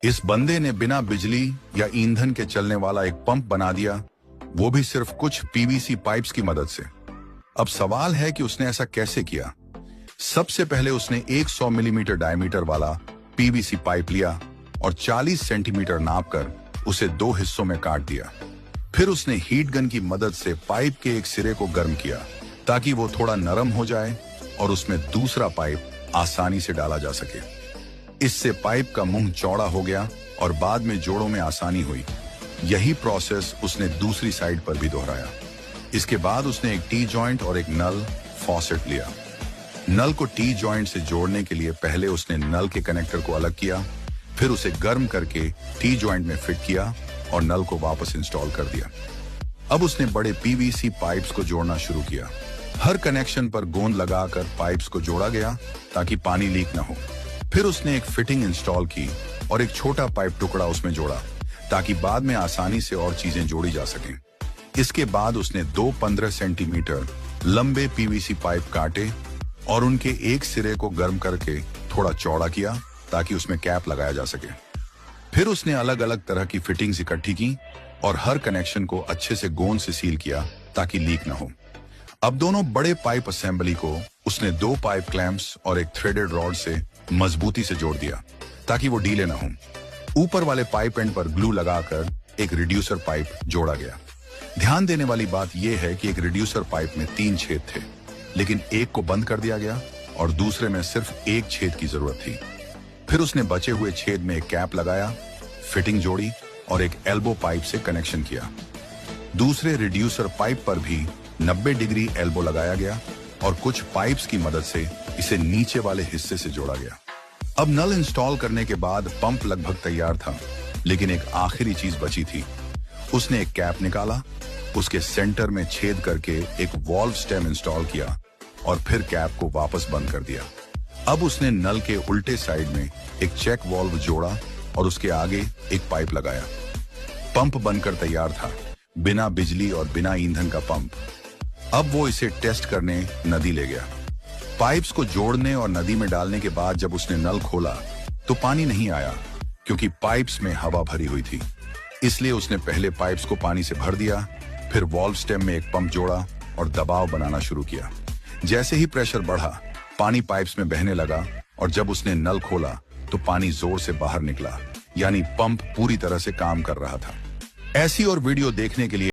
इस बंदे ने बिना बिजली या ईंधन के चलने वाला एक पंप बना दिया, वो भी सिर्फ कुछ पीवीसी पाइप्स की मदद से। अब सवाल है कि उसने ऐसा कैसे किया। सबसे पहले उसने 100 मिलीमीटर डायमीटर वाला पीवीसी पाइप लिया और 40 सेंटीमीटर नापकर उसे दो हिस्सों में काट दिया। फिर उसने हीट गन की मदद से पाइप के एक सिरे को गर्म किया ताकि वो थोड़ा नरम हो जाए और उसमें दूसरा पाइप आसानी से डाला जा सके। इससे पाइप का मुंह चौड़ा हो गया और बाद में जोड़ों में आसानी हुई। यही प्रोसेस उसने दूसरी साइड पर भी दोहराया। इसके बाद उसने एक टी जॉइंट और एक नल फॉसेट लिया। नल को टी जॉइंट से जोड़ने के लिए पहले उसने नल के कनेक्टर को अलग किया, फिर उसे गर्म करके टी जॉइंट में फिट किया और नल को वापस इंस्टॉल कर दिया। अब उसने बड़े पीवीसी पाइप्स को जोड़ना शुरू किया। हर कनेक्शन पर गोंद लगाकर पाइप्स को जोड़ा गया ताकि पानी लीक न हो। फिर उसने एक फिटिंग इंस्टॉल की और एक छोटा पाइप टुकड़ा उसमें जोड़ा ताकि बाद में आसानी से और चीजें जोड़ी जा सकें। इसके बाद उसने दो 15 सेंटीमीटर लंबे पीवीसी पाइप काटे और उनके एक सिरे को गर्म करके थोड़ा चौड़ा किया ताकि उसमें कैप लगाया जा सके। फिर उसने अलग अलग तरह की फिटिंग्स इकट्ठी की और हर कनेक्शन को अच्छे से गोंद से सील किया ताकि लीक न हो। अब दोनों बड़े पाइप असेंबली को उसने दो पाइप क्लैंप्स और एक थ्रेडेड रॉड से मजबूती से जोड़ दिया ताकि वो ढीले न हों। ऊपर वाले पाइप एंड पर ग्लू लगाकर एक रिड्यूसर पाइप जोड़ा गया। ध्यान देने वाली बात यह है कि एक रिड्यूसर पाइप में 3 छेद थे, लेकिन एक को बंद कर दिया गया और दूसरे में सिर्फ एक छेद की जरूरत थी। फिर उसने बचे हुए छेद में एक कैप लगाया, फिटिंग जोड़ी और एक एल्बो पाइप से कनेक्शन किया। दूसरे रिड्यूसर पाइप पर भी 90 डिग्री एल्बो लगाया गया और कुछ पाइप्स की मदद से इसे नीचे वाले हिस्से से जोड़ा गया। अब नल इंस्टॉल करने के बाद पंप लगभग तैयार था, लेकिन एक आखिरी चीज बची थी। उसने एक कैप निकाला, उसके सेंटर में छेद करके एक वॉल्व स्टेम इंस्टॉल किया और फिर कैप को वापस बंद कर दिया। अब उसने नल के उल्टे साइड में एक चेक वॉल्व जोड़ा और उसके आगे एक पाइप लगाया। पंप बनकर तैयार था, बिना बिजली और बिना ईंधन का पंप। अब वो इसे टेस्ट करने नदी ले गया। पाइप्स को जोड़ने और नदी में डालने के बाद जब उसने नल खोला तो पानी नहीं आया क्योंकि पाइप्स में हवा भरी हुई थी। इसलिए उसने पहले पाइप्स को पानी से भर दिया, फिर वॉल्व स्टेम में एक पंप जोड़ा और दबाव बनाना शुरू किया। जैसे ही प्रेशर बढ़ा, पानी पाइप्स में बहने लगा और जब उसने नल खोला तो पानी जोर से बाहर निकला, यानी पंप पूरी तरह से काम कर रहा था। ऐसी और वीडियो देखने के लिए